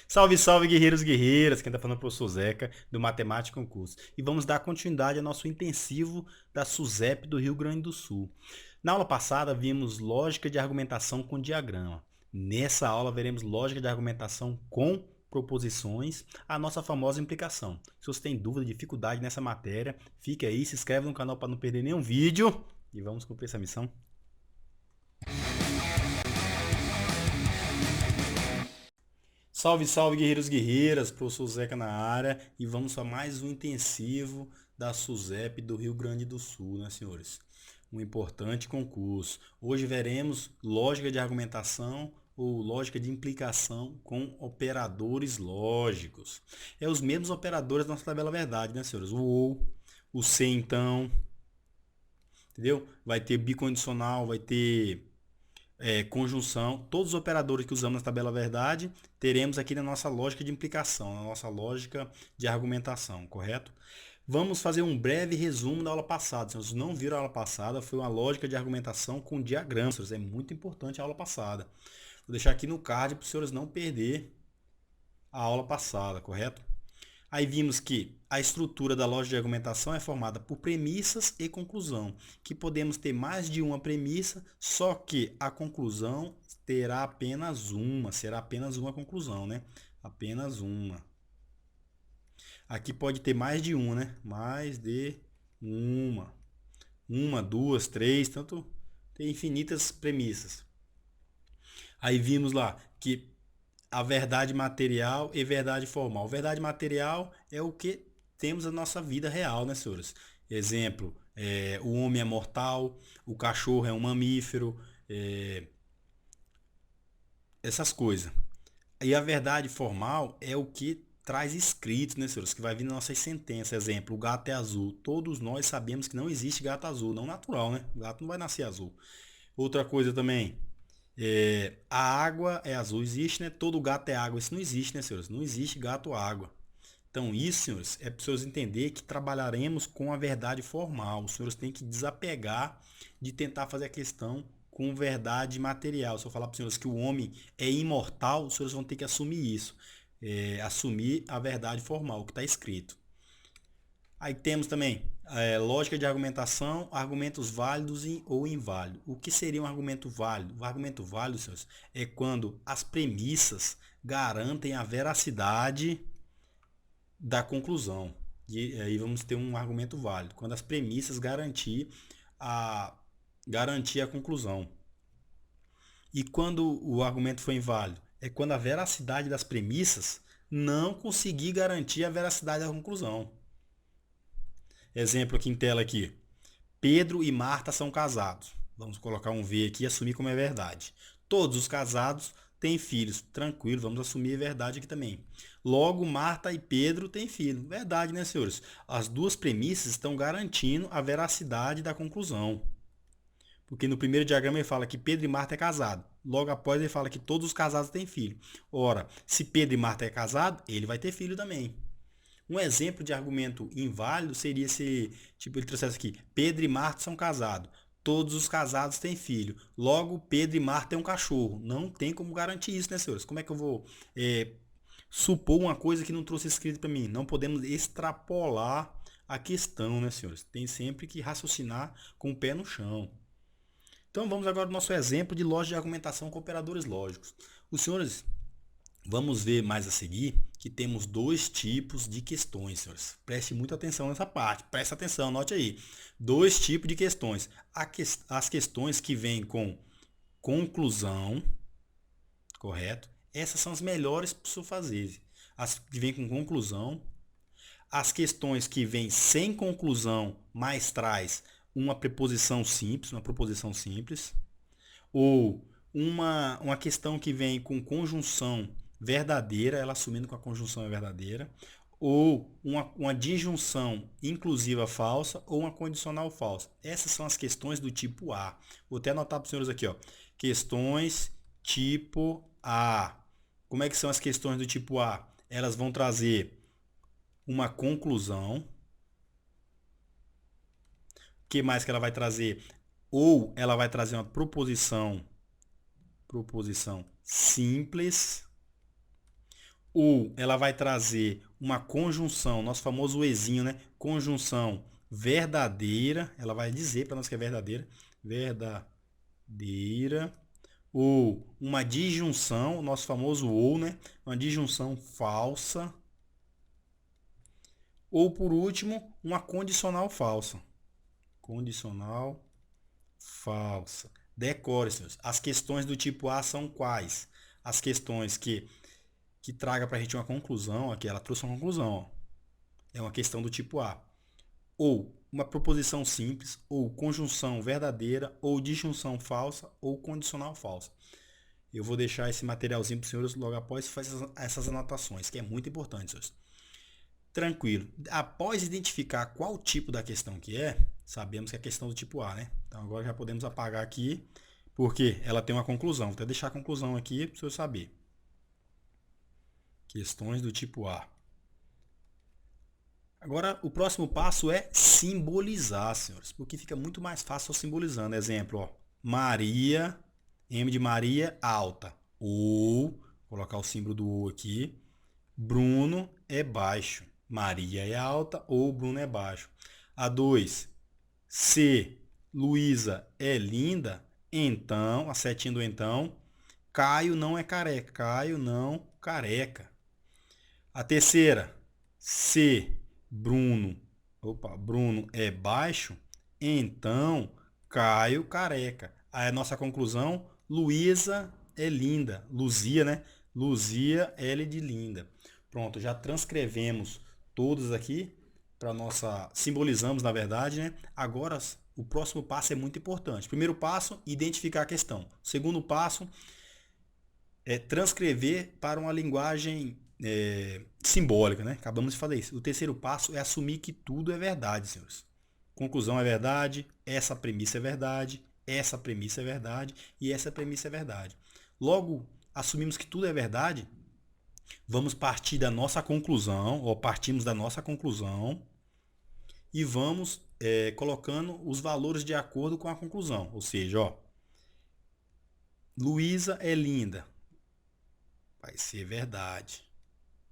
Salve, salve, guerreiros e guerreiras! Quem tá falando é o professor Zeca, do Matemática Concurso. E vamos dar continuidade ao nosso intensivo da SUSEP do Rio Grande do Sul. Na aula passada, vimos lógica de argumentação com diagrama. Nessa aula, veremos lógica de argumentação com proposições, a nossa famosa implicação. Se você tem dúvida, dificuldade nessa matéria, fique aí, se inscreve no canal para não perder nenhum vídeo e vamos cumprir essa missão. Salve, salve, guerreiros e guerreiras, professor Zeca na área e vamos para mais um intensivo da SUSEP do Rio Grande do Sul, né, senhores? Um importante concurso. Hoje veremos lógica de argumentação ou lógica de implicação com operadores lógicos. É os mesmos operadores da nossa tabela verdade, né, senhores? O ou, o se então, entendeu? Vai ter bicondicional, vai ter conjunção, todos os operadores que usamos na tabela verdade, teremos aqui na nossa lógica de implicação, na nossa lógica de argumentação, correto? Vamos fazer um breve resumo da aula passada. Se vocês não viram a aula passada, foi uma lógica de argumentação com diagramas. É muito importante a aula passada. Vou deixar aqui no card para os senhores não perder a aula passada, correto? Aí vimos que a estrutura da lógica de argumentação é formada por premissas e conclusão, que podemos ter mais de uma premissa, só que a conclusão terá apenas uma, será apenas uma conclusão, né? Apenas uma. Aqui pode ter mais de uma, né? Mais de uma. Uma, duas, três, tanto tem infinitas premissas. Aí vimos lá que a verdade material e verdade formal. Verdade material é o que temos na nossa vida real, né, senhores? Exemplo, o homem é mortal, o cachorro é um mamífero, essas coisas. E a verdade formal é o que traz escrito, né, senhores? Que vai vir nas nossas sentenças. Exemplo, o gato é azul. Todos nós sabemos que não existe gato azul, não natural, né? O gato não vai nascer azul. Outra coisa também, a água é azul, existe, né? Todo gato é água. Isso não existe, né, senhores? Não existe gato água. Então, isso, senhores, é para os senhores entenderem que trabalharemos com a verdade formal. Os senhores têm que desapegar de tentar fazer a questão com verdade material. Se eu falar para os senhores que o homem é imortal, os senhores vão ter que assumir isso. Assumir a verdade formal, o que está escrito. Aí temos também lógica de argumentação, argumentos válidos ou inválidos. O que seria um argumento válido? O argumento válido, senhores, é quando as premissas garantem a veracidade da conclusão. E aí vamos ter um argumento válido. Quando as premissas garantir a conclusão. E quando o argumento foi inválido? É quando a veracidade das premissas não conseguir garantir a veracidade da conclusão. Exemplo aqui em tela aqui. Pedro e Marta são casados. Vamos colocar um V aqui e assumir como é verdade. Todos os casados têm filhos. Tranquilo, vamos assumir a verdade aqui também. Logo, Marta e Pedro têm filho. Verdade, né, senhores? As duas premissas estão garantindo a veracidade da conclusão. Porque no primeiro diagrama ele fala que Pedro e Marta é casado. Logo após ele fala que todos os casados têm filho. Ora, se Pedro e Marta é casado, ele vai ter filho também. Um exemplo de argumento inválido seria se, tipo, ele trouxesse aqui, Pedro e Marta são casados. Todos os casados têm filho. Logo, Pedro e Marta têm um cachorro. Não tem como garantir isso, né, senhores? Como é que eu vou supor uma coisa que não trouxe escrito para mim? Não podemos extrapolar a questão, né, senhores? Tem sempre que raciocinar com o pé no chão. Então vamos agora ao nosso exemplo de lógica de argumentação com operadores lógicos. Os senhores, vamos ver mais a seguir que temos dois tipos de questões, senhores. Preste muita atenção nessa parte. Preste atenção, anote aí. Dois tipos de questões. As questões que vêm com conclusão, correto? Essas são as melhores para você fazer. As que vêm com conclusão. As questões que vêm sem conclusão, mas traz uma preposição simples, uma proposição simples. Ou uma questão que vem com conjunção verdadeira, ela assumindo que a conjunção é verdadeira, ou uma disjunção inclusiva falsa ou uma condicional falsa. Essas são as questões do tipo A. Vou até anotar para os senhores aqui, ó. Questões tipo A. Como é que são as questões do tipo A? Elas vão trazer uma conclusão. O que mais que ela vai trazer? Ou ela vai trazer uma proposição simples, Ou ela vai trazer uma conjunção, nosso famoso ezinho, né? Conjunção verdadeira, ela vai dizer para nós que é verdadeira, verdadeira, ou uma disjunção, nosso famoso ou, né? Uma disjunção falsa, ou por último, uma condicional falsa. Condicional falsa. Decore, senhores. As questões do tipo A são quais? As questões que traga para a gente uma conclusão, aqui ela trouxe uma conclusão, ó. É uma questão do tipo A. Ou uma proposição simples, ou conjunção verdadeira, ou disjunção falsa, ou condicional falsa. Eu vou deixar esse materialzinho para os senhores logo após fazer essas anotações, que é muito importante, senhores. Tranquilo. Após identificar qual tipo da questão que é, sabemos que é a questão do tipo A, né? Então agora já podemos apagar aqui, porque ela tem uma conclusão. Vou até deixar a conclusão aqui para o senhor saber. Questões do tipo A. Agora, o próximo passo é simbolizar, senhores, porque fica muito mais fácil simbolizando. Exemplo, ó, Maria, M de Maria, alta. Ou, colocar o símbolo do O aqui. Bruno é baixo. Maria é alta ou Bruno é baixo. A 2, C, Luísa é linda. Então, a setinha do então, Caio não é careca. Caio não careca. A terceira, se Bruno é baixo, então Caio careca. Aí a nossa conclusão, Luísa é linda. Luzia, né? Luzia, L de linda. Pronto, já transcrevemos todos aqui para nossa, simbolizamos na verdade, né? Agora o próximo passo é muito importante. Primeiro passo, identificar a questão. Segundo passo, é transcrever para uma linguagem simbólica, né? Acabamos de fazer isso. O terceiro passo é assumir que tudo é verdade, senhores. Conclusão é verdade, essa premissa é verdade, essa premissa é verdade e essa premissa é verdade. Logo, assumimos que tudo é verdade, vamos partir da nossa conclusão, ou partimos da nossa conclusão, e vamos colocando os valores de acordo com a conclusão. Ou seja, ó, Luísa é linda. Vai ser verdade.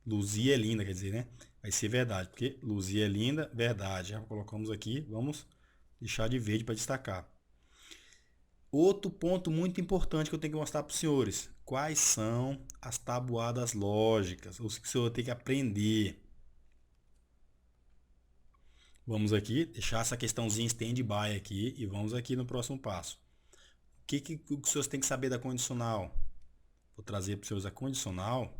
Luzia é linda, quer dizer, né? Vai ser verdade, porque Luzia é linda, verdade. Já colocamos aqui, vamos deixar de verde para destacar. Outro ponto muito importante que eu tenho que mostrar para os senhores. Quais são as tabuadas lógicas? Os que o senhor tem que aprender. Vamos aqui, deixar essa questãozinha stand-by aqui e vamos aqui no próximo passo. O que os senhores têm que saber da condicional? Vou trazer para os senhores a condicional.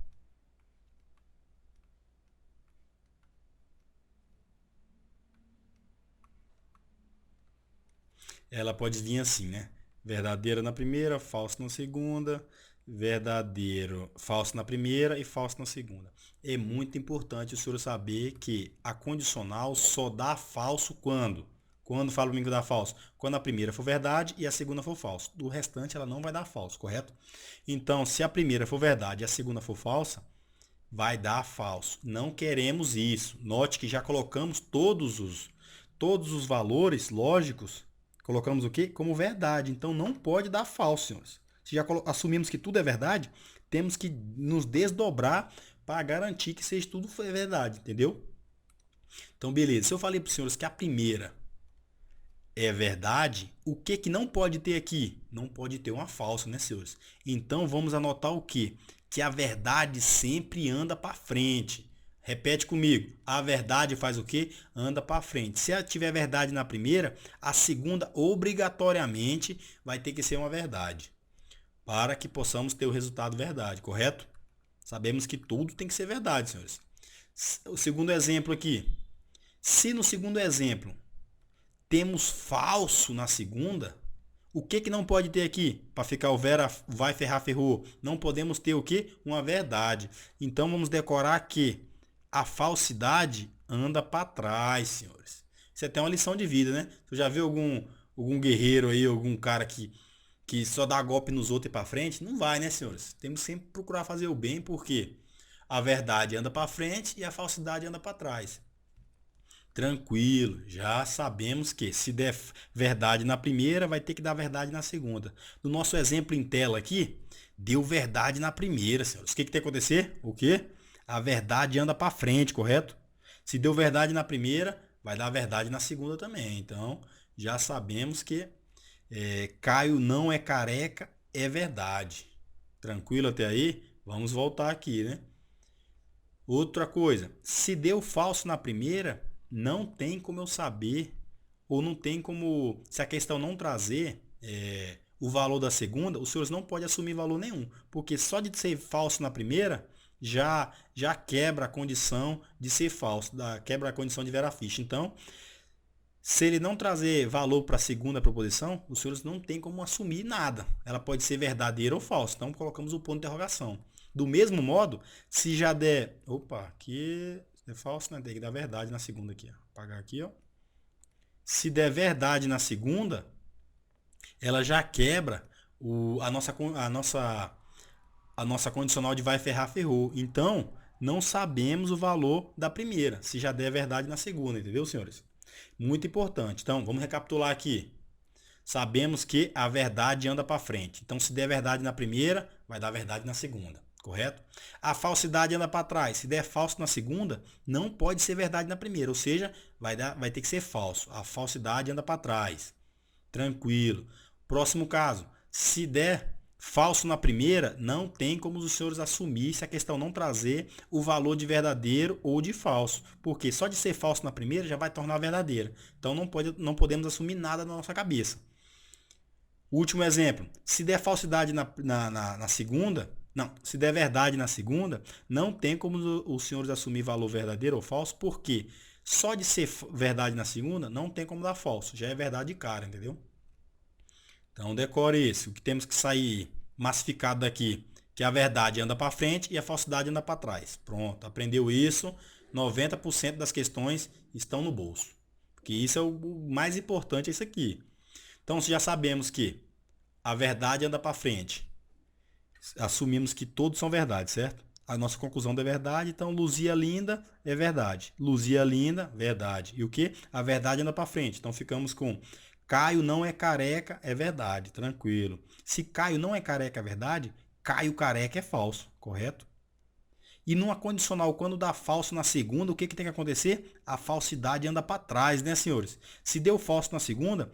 Ela pode vir assim, né? Verdadeira na primeira, falso na segunda, verdadeiro, falso na primeira e falso na segunda. É muito importante o senhor saber que a condicional só dá falso quando? Quando fala comigo que dá falso? Quando a primeira for verdade e a segunda for falso. Do restante ela não vai dar falso, correto? Então, se a primeira for verdade e a segunda for falsa, vai dar falso. Não queremos isso. Note que já colocamos todos os valores lógicos, colocamos o quê? Como verdade. Então não pode dar falso, senhores. Se já assumimos que tudo é verdade, temos que nos desdobrar para garantir que seja tudo verdade, entendeu? Então, beleza. Se eu falei para os senhores que a primeira é verdade, o que não pode ter aqui? Não pode ter uma falsa, né, senhores? Então vamos anotar o quê? Que a verdade sempre anda para frente. Repete comigo. A verdade faz o quê? Anda para frente. Se tiver verdade na primeira, a segunda obrigatoriamente vai ter que ser uma verdade. Para que possamos ter o resultado verdade, correto? Sabemos que tudo tem que ser verdade, senhores. O segundo exemplo aqui. Se no segundo exemplo temos falso na segunda, o que não pode ter aqui? Para ficar o Vera vai ferrar, ferrou. Não podemos ter o que? Uma verdade. Então vamos decorar que a falsidade anda para trás, senhores. Isso é até uma lição de vida, né? Você já viu algum guerreiro aí, algum cara que só dá golpe nos outros e para frente? Não vai, né, senhores? Temos sempre que procurar fazer o bem, porque a verdade anda para frente e a falsidade anda para trás. Tranquilo, já sabemos que se der verdade na primeira, vai ter que dar verdade na segunda. No nosso exemplo em tela aqui, deu verdade na primeira, senhores. O que tem que acontecer? O quê? A verdade anda para frente, correto? Se deu verdade na primeira, vai dar verdade na segunda também. Então, já sabemos que Caio não é careca, é verdade. Tranquilo até aí? Vamos voltar aqui, né? Outra coisa, se deu falso na primeira, não tem como eu saber, ou não tem como, se a questão não trazer o valor da segunda, os senhores não podem assumir valor nenhum, porque só de ser falso na primeira, já quebra a condição de ser falso, quebra a condição de vera ficha. Então, se ele não trazer valor para a segunda proposição, os senhores não tem como assumir nada. Ela pode ser verdadeira ou falsa. Então colocamos o ponto de interrogação. Do mesmo modo, se já der. Opa, aqui é falso, né? Tem que dar verdade na segunda aqui. Ó. Apagar aqui, ó. Se der verdade na segunda, ela já quebra a nossa condicional de vai ferrar, ferrou. Então, não sabemos o valor da primeira, se já der verdade na segunda, entendeu, senhores? Muito importante. Então, vamos recapitular aqui. Sabemos que a verdade anda para frente. Então, se der verdade na primeira, vai dar verdade na segunda, correto? A falsidade anda para trás. Se der falso na segunda, não pode ser verdade na primeira, ou seja, vai ter que ser falso. A falsidade anda para trás. Tranquilo. Próximo caso. Se der falso na primeira, não tem como os senhores assumir se a questão não trazer o valor de verdadeiro ou de falso. Porque só de ser falso na primeira já vai tornar verdadeira. Então não podemos assumir nada na nossa cabeça. Último exemplo. Se der falsidade na segunda, não, se der verdade na segunda, não tem como os senhores assumir valor verdadeiro ou falso, porque só de ser verdade na segunda, não tem como dar falso. Já é verdade de cara, entendeu? Então decore isso. O que temos que sair massificado daqui, que a verdade anda para frente e a falsidade anda para trás. Pronto, aprendeu isso. 90% das questões estão no bolso. Porque isso é o mais importante, é isso aqui. Então, se já sabemos que a verdade anda para frente, assumimos que todos são verdade, certo? A nossa conclusão da verdade, então Luzia linda é verdade. Luzia linda, verdade. E o que? A verdade anda para frente. Então ficamos com Caio não é careca, é verdade, tranquilo. Se Caio não é careca, é verdade, Caio careca é falso, correto? E numa condicional, quando dá falso na segunda, o que tem que acontecer? A falsidade anda para trás, né, senhores? Se deu falso na segunda,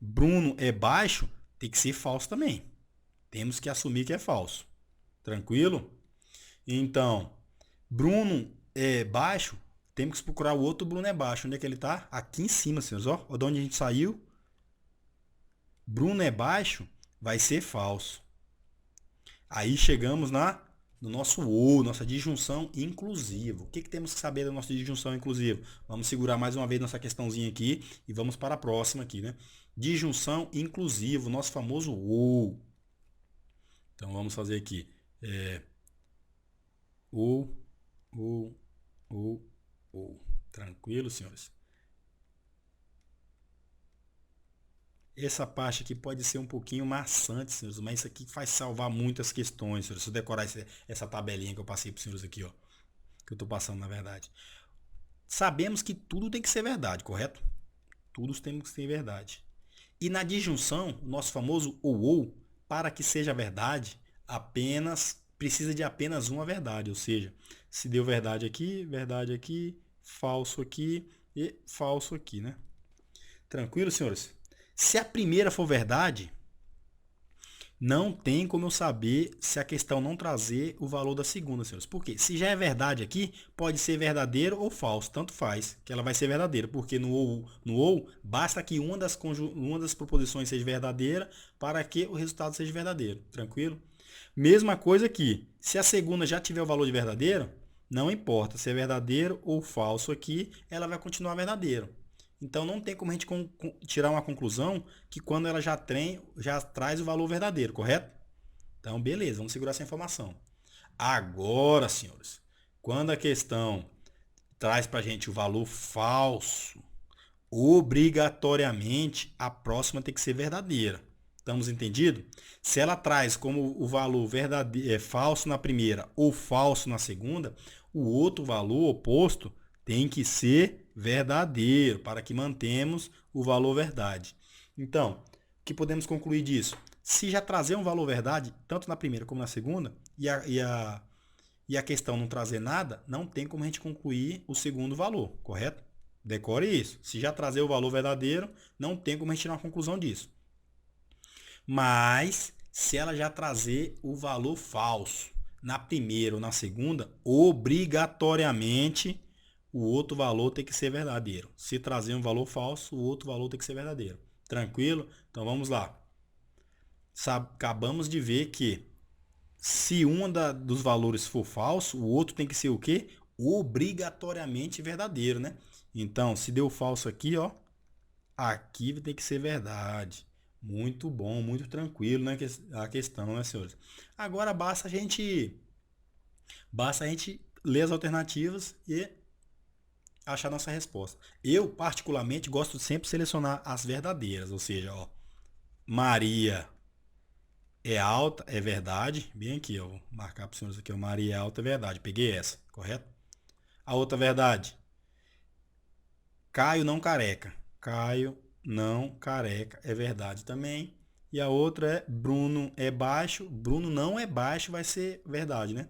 Bruno é baixo, tem que ser falso também. Temos que assumir que é falso. Tranquilo? Então, Bruno é baixo, temos que procurar o outro Bruno é baixo. Onde é que ele está? Aqui em cima, senhores. Ó, de onde a gente saiu. Bruno é baixo, vai ser falso. Aí chegamos no nosso ou, nossa disjunção inclusiva. O que temos que saber da nossa disjunção inclusiva? Vamos segurar mais uma vez nossa questãozinha aqui e vamos para a próxima aqui, né? Disjunção inclusiva, nosso famoso ou. Então vamos fazer aqui. Ou. Tranquilo, senhores? Essa parte aqui pode ser um pouquinho maçante, senhores, mas isso aqui faz salvar muitas questões, senhores. Se eu decorar essa tabelinha que eu passei para os senhores aqui, ó, que eu estou passando na verdade. Sabemos que tudo tem que ser verdade, correto? Tudo tem que ser verdade. E na disjunção, o nosso famoso ou, para que seja verdade, precisa de apenas uma verdade, ou seja, se deu verdade aqui, falso aqui e falso aqui, né? Tranquilo, senhores? Se a primeira for verdade, não tem como eu saber se a questão não trazer o valor da segunda, senhores. Por quê? Se já é verdade aqui, pode ser verdadeiro ou falso, tanto faz, que ela vai ser verdadeira, porque no ou basta que uma das proposições seja verdadeira para que o resultado seja verdadeiro, tranquilo? Mesma coisa aqui, se a segunda já tiver o valor de verdadeiro, não importa se é verdadeiro ou falso aqui, ela vai continuar verdadeira. Então não tem como a gente tirar uma conclusão que quando ela já traz o valor verdadeiro, correto? Então beleza, vamos segurar essa informação. Agora, senhores, quando a questão traz para a gente o valor falso, obrigatoriamente a próxima tem que ser verdadeira. Estamos entendidos? Se ela traz como o valor falso na primeira ou falso na segunda, o outro valor oposto tem que ser verdadeiro, para que mantemos o valor verdade. Então, o que podemos concluir disso? Se já trazer um valor verdade, tanto na primeira como na segunda, e e a questão não trazer nada, não tem como a gente concluir o segundo valor, correto? Decore isso. Se já trazer o valor verdadeiro, não tem como a gente tirar uma conclusão disso. Mas, se ela já trazer o valor falso na primeira ou na segunda, obrigatoriamente o outro valor tem que ser verdadeiro. Se trazer um valor falso, o outro valor tem que ser verdadeiro. Tranquilo? Então vamos lá. Acabamos de ver que se um dos valores for falso, o outro tem que ser o quê? Obrigatoriamente verdadeiro, né? Então, se deu falso aqui, ó, aqui tem que ser verdade. Muito bom, muito tranquilo, né? A questão, né, senhores? Agora basta a gente ler as alternativas e achar a nossa resposta. Eu, particularmente, gosto de sempre selecionar as verdadeiras, ou seja, ó, Maria é alta, é verdade. Bem aqui, ó, vou marcar para os senhores aqui, ó, Maria é alta, é verdade. Peguei essa, correto? A outra verdade, Caio não careca. Caio não careca, é verdade também. E a outra é Bruno é baixo. Bruno não é baixo, vai ser verdade, né?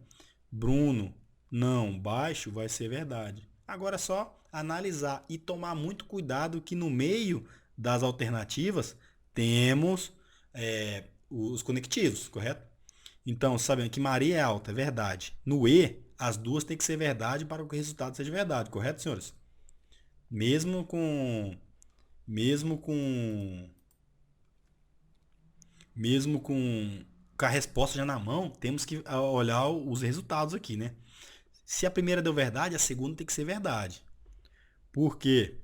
Bruno não baixo vai ser verdade. Agora é só analisar e tomar muito cuidado que no meio das alternativas temos os conectivos, correto? Então, sabendo que Maria é alta, é verdade. No E, as duas têm que ser verdade para que o resultado seja verdade, correto, senhores? Mesmo com mesmo com mesmo com a resposta já na mão, temos que olhar os resultados aqui, né? Se a primeira deu verdade, a segunda tem que ser verdade. Porque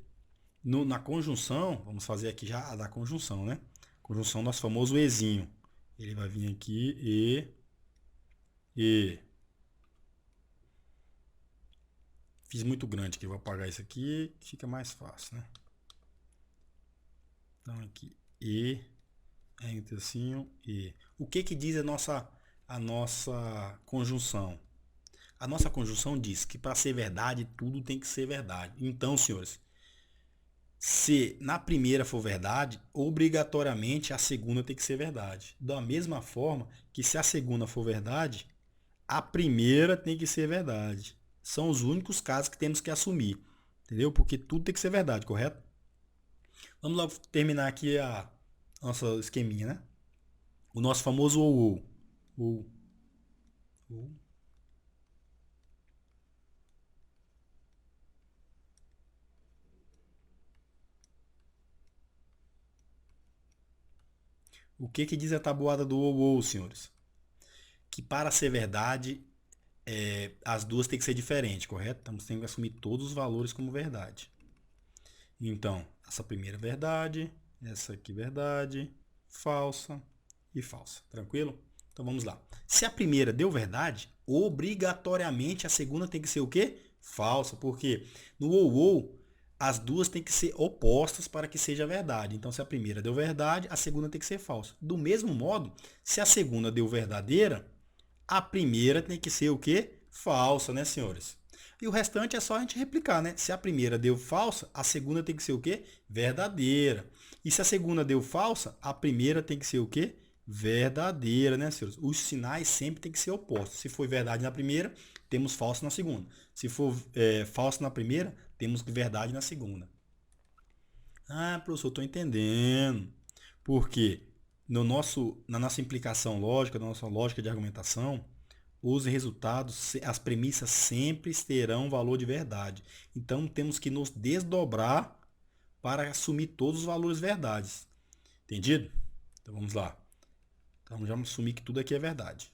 na conjunção, vamos fazer aqui já a da conjunção, né? Conjunção nosso famoso Ezinho. Ele vai vir aqui e. Fiz muito grande aqui, vou apagar isso aqui, fica mais fácil, né? Então aqui e entre assim e. O que que diz a nossa conjunção? A nossa conjunção diz que para ser verdade, tudo tem que ser verdade. Então, senhores, se na primeira for verdade, obrigatoriamente a segunda tem que ser verdade. Da mesma forma que se a segunda for verdade, a primeira tem que ser verdade. São os únicos casos que temos que assumir. Entendeu? Porque tudo tem que ser verdade, correto? Vamos lá terminar aqui a nossa esqueminha, né? O nosso famoso ou. Ou. Ou. O que que diz a tabuada do ou, senhores? Que para ser verdade, as duas têm que ser diferentes, correto? Então, temos que assumir todos os valores como verdade. Então, essa primeira verdade, essa aqui verdade, falsa e falsa. Tranquilo? Então vamos lá. Se a primeira deu verdade, obrigatoriamente a segunda tem que ser o quê? Falsa, porque no ou as duas têm que ser opostas para que seja verdade. Então, se a primeira deu verdade, a segunda tem que ser falsa. Do mesmo modo, se a segunda deu verdadeira, a primeira tem que ser o quê? Falsa, né, senhores? E o restante é só a gente replicar, né? Se a primeira deu falsa, a segunda tem que ser o quê? Verdadeira. E se a segunda deu falsa, a primeira tem que ser o quê? Verdadeira, né, senhores? Os sinais sempre tem que ser opostos. Se for verdade na primeira, temos falso na segunda. Se for falso na primeira, temos verdade na segunda. Ah, professor, estou entendendo. Porque na nossa implicação lógica, na nossa lógica de argumentação, os resultados, as premissas sempre terão valor de verdade. Então temos que nos desdobrar para assumir todos os valores verdades. Entendido? Então vamos lá. Então já vamos assumir que tudo aqui é verdade.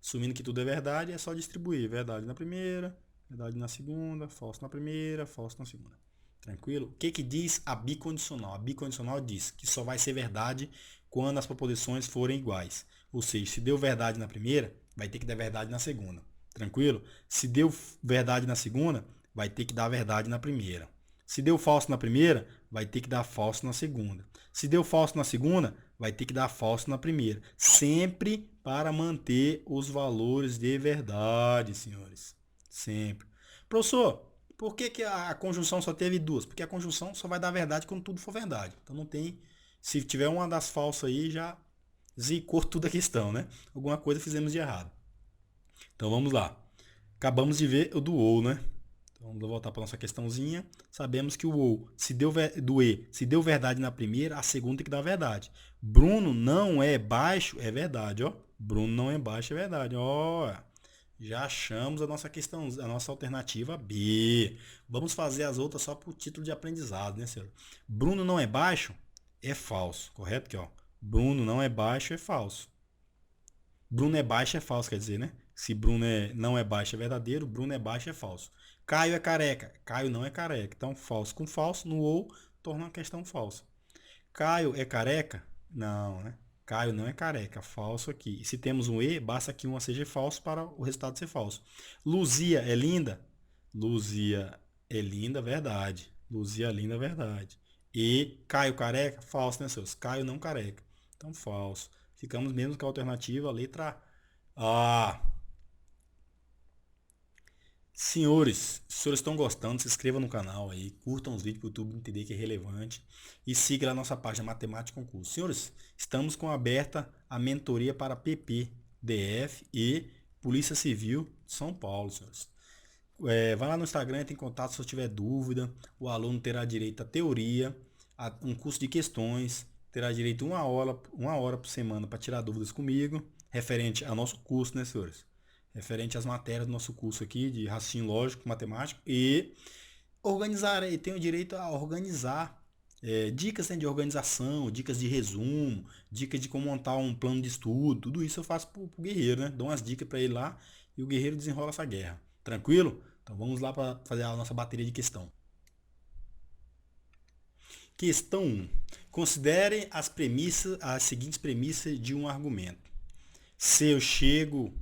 Assumindo que tudo é verdade, é só distribuir verdade na primeira, verdade na segunda, falso na primeira, falso na segunda. Tranquilo? O que que diz a bicondicional? A bicondicional diz que só vai ser verdade quando as proposições forem iguais. Ou seja, se deu verdade na primeira, vai ter que dar verdade na segunda. Tranquilo? Se deu verdade na segunda, vai ter que dar verdade na primeira. Se deu falso na primeira, vai ter que dar falso na segunda. Se deu falso na segunda, vai ter que dar falso na primeira. Sempre para manter os valores de verdade, senhores. Sempre. Professor, por que, que a conjunção só teve duas? Porque a conjunção só vai dar verdade quando tudo for verdade. Então não tem. Se tiver uma das falsas aí, já zicou tudo a questão, né? Alguma coisa fizemos de errado. Então vamos lá. Acabamos de ver o do ou, né? Então vamos voltar para nossa questãozinha. Sabemos que o ou, do e, se deu verdade na primeira, a segunda tem que dar verdade. Bruno não é baixo, é verdade, ó. Bruno não é baixo, é verdade, ó. Já achamos a nossa questão, a nossa alternativa B. Vamos fazer as outras só por título de aprendizado, né, senhor? Bruno não é baixo, é falso, correto? Aqui, ó. Bruno não é baixo, é falso. Bruno é baixo, é falso, quer dizer, né? Se não é baixo, é verdadeiro. Bruno é baixo, é falso. Caio é careca. Caio não é careca. Então, falso com falso, no ou, torna uma questão falsa. Caio é careca? Não, né? Caio não é careca. Falso aqui. E se temos um E, basta que uma seja falso para o resultado ser falso. Luzia é linda? Luzia é linda, verdade. Luzia é linda, verdade. E Caio careca? Falso, né, seus? Caio não careca. Então, falso. Ficamos mesmo com a alternativa, a letra A. Senhores, se os senhores estão gostando, se inscrevam no canal aí, curtam os vídeos para o YouTube entender que é relevante e siga a nossa página Matemática Concurso. Senhores, estamos com aberta a mentoria para PP, DF e Polícia Civil de São Paulo, senhores. Vai lá no Instagram, entre em contato se tiver dúvida. O aluno terá direito à teoria, a um curso de questões, terá direito a uma hora por semana para tirar dúvidas comigo, referente ao nosso curso, né, senhores? Referente às matérias do nosso curso aqui de raciocínio lógico, matemático e organizar, e tenho direito a organizar dicas, né, de organização, dicas de resumo, dicas de como montar um plano de estudo, tudo isso eu faço pro guerreiro, né? Dou umas dicas para ele lá e o guerreiro desenrola essa guerra. Tranquilo? Então vamos lá para fazer a nossa bateria de questão. Questão 1. Considere as seguintes premissas de um argumento. Se chego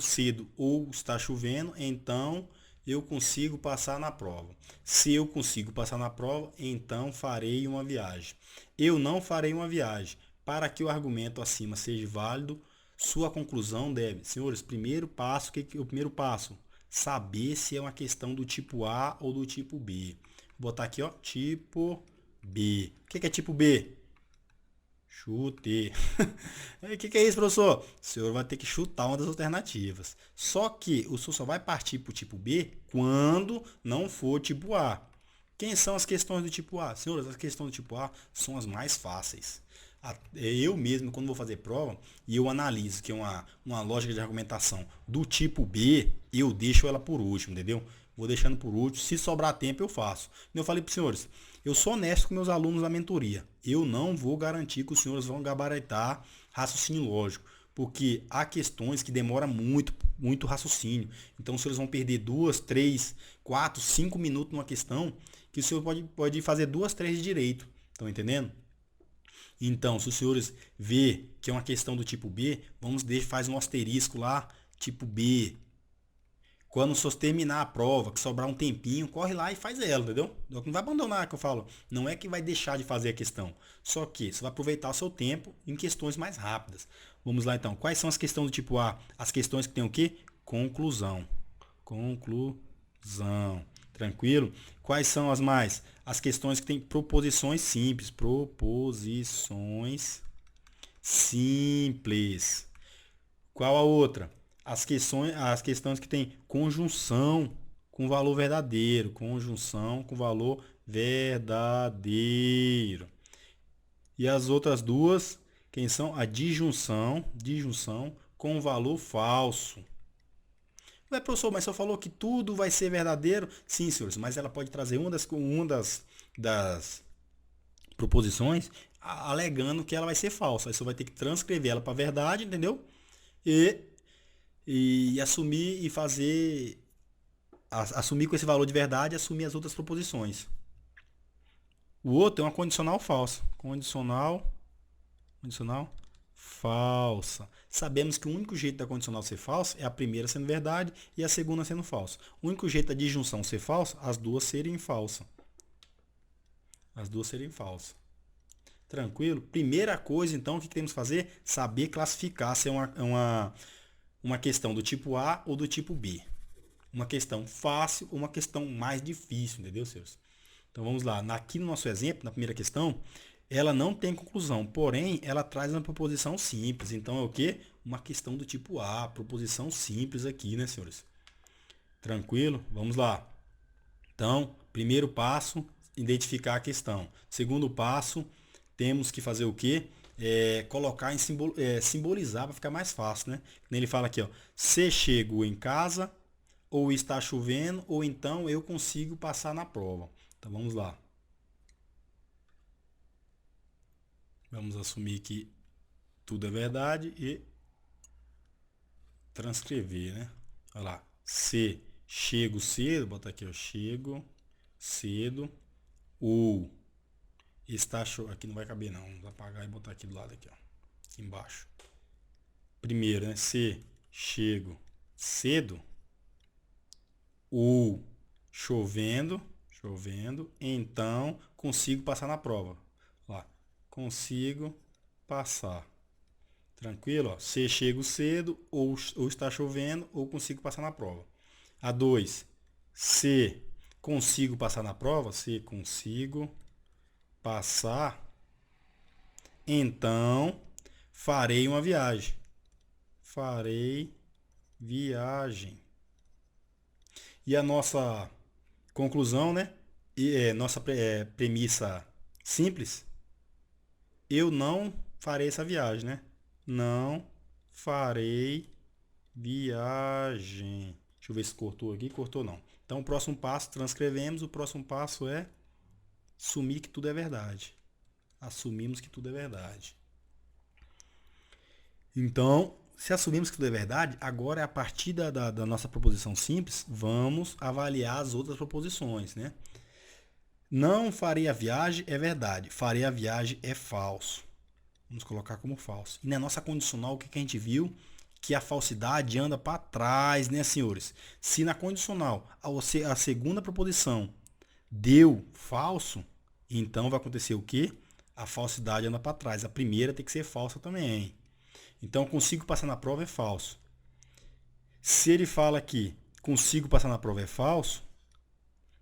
cedo ou está chovendo, então eu consigo passar na prova. Se eu consigo passar na prova, então farei uma viagem. Eu não farei uma viagem. Para que o argumento acima seja válido, sua conclusão deve. Senhores, primeiro passo, o primeiro passo? Saber se é uma questão do tipo A ou do tipo B. Vou botar aqui, ó, tipo B. O que é tipo B? Chute. O que é isso, professor? O senhor vai ter que chutar uma das alternativas. Só que o senhor só vai partir para o tipo B quando não for tipo A. Quem são as questões do tipo A? Senhores, as questões do tipo A são as mais fáceis. Eu mesmo, quando vou fazer prova, e eu analiso que é uma lógica de argumentação do tipo B, eu deixo ela por último, entendeu? Vou deixando por último. Se sobrar tempo, eu faço. Eu falei para os senhores, eu sou honesto com meus alunos na mentoria. Eu não vou garantir que os senhores vão gabaritar raciocínio lógico, porque há questões que demoram muito, muito raciocínio. Então, os senhores vão perder 2, 3, 4, 5 minutos numa questão que o senhor pode fazer 2, 3 de direito. Estão entendendo? Então, se os senhores vê que é uma questão do tipo B, faz um asterisco lá, tipo B. Quando o senhor terminar a prova, que sobrar um tempinho, corre lá e faz ela, entendeu? Não vai abandonar, que eu falo. Não é que vai deixar de fazer a questão. Só que você vai aproveitar o seu tempo em questões mais rápidas. Vamos lá então. Quais são as questões do tipo A? As questões que tem o quê? Conclusão. Conclusão. Tranquilo? Quais são as mais? As questões que tem proposições simples. Proposições simples. Qual a outra? As questões que tem conjunção com valor verdadeiro. Conjunção com valor verdadeiro. E as outras duas, quem são? A disjunção com valor falso. Ué, professor, mas só falou que tudo vai ser verdadeiro? Sim, senhores, mas ela pode trazer das proposições alegando que ela vai ser falsa. Aí você vai ter que transcrever ela para verdade, entendeu? E, e assumir e fazer. Assumir com esse valor de verdade e assumir as outras proposições. O outro é uma condicional falsa. Condicional falsa. Sabemos que o único jeito da condicional ser falsa é a primeira sendo verdade e a segunda sendo falsa. O único jeito da disjunção ser falsa, as duas serem falsas. As duas serem falsas. Tranquilo? Primeira coisa, então, o que temos que fazer? Saber classificar se é uma questão do tipo A ou do tipo B. Uma questão fácil ou uma questão mais difícil, entendeu, senhores? Então vamos lá. Aqui no nosso exemplo, na primeira questão, ela não tem conclusão, porém ela traz uma proposição simples. Então é o que? uma questão do tipo A, proposição simples aqui, né, senhores? Tranquilo? Vamos lá. Então, primeiro passo, identificar a questão. Segundo passo, temos que fazer o quê? Colocar em simbolizar para ficar mais fácil, né? Ele fala aqui, ó, se chego em casa, ou está chovendo, ou então eu consigo passar na prova. Então vamos lá. Vamos assumir que tudo é verdade e transcrever, né? Olha lá. Se chego cedo, bota aqui, ó, chego cedo, ou está chovendo. Aqui não vai caber não. Vamos apagar e botar aqui do lado aqui, ó. Aqui embaixo. Primeiro, né? Se chego cedo, ou chovendo, então consigo passar na prova. Lá, consigo passar. Tranquilo? Ó. Se chego cedo, ou está chovendo, ou consigo passar na prova. A 2. Se consigo passar na prova, se consigo passar, então farei uma viagem. Farei viagem. E a nossa conclusão, né? Nossa premissa simples. Eu não farei essa viagem, né? Não farei viagem. Deixa eu ver se cortou aqui. Cortou não. Então, o próximo passo, transcrevemos. O próximo passo é assumir que tudo é verdade. Assumimos que tudo é verdade. Então, se assumimos que tudo é verdade, agora a partir da nossa proposição simples, vamos avaliar as outras proposições, né? Não farei a viagem é verdade. Farei a viagem é falso. Vamos colocar como falso. E na nossa condicional, o que a gente viu? Que a falsidade anda para trás, né, senhores? Se na condicional a segunda proposição deu falso, então vai acontecer o quê? A falsidade anda para trás. A primeira tem que ser falsa também. Então, consigo passar na prova é falso. Se ele fala que consigo passar na prova é falso,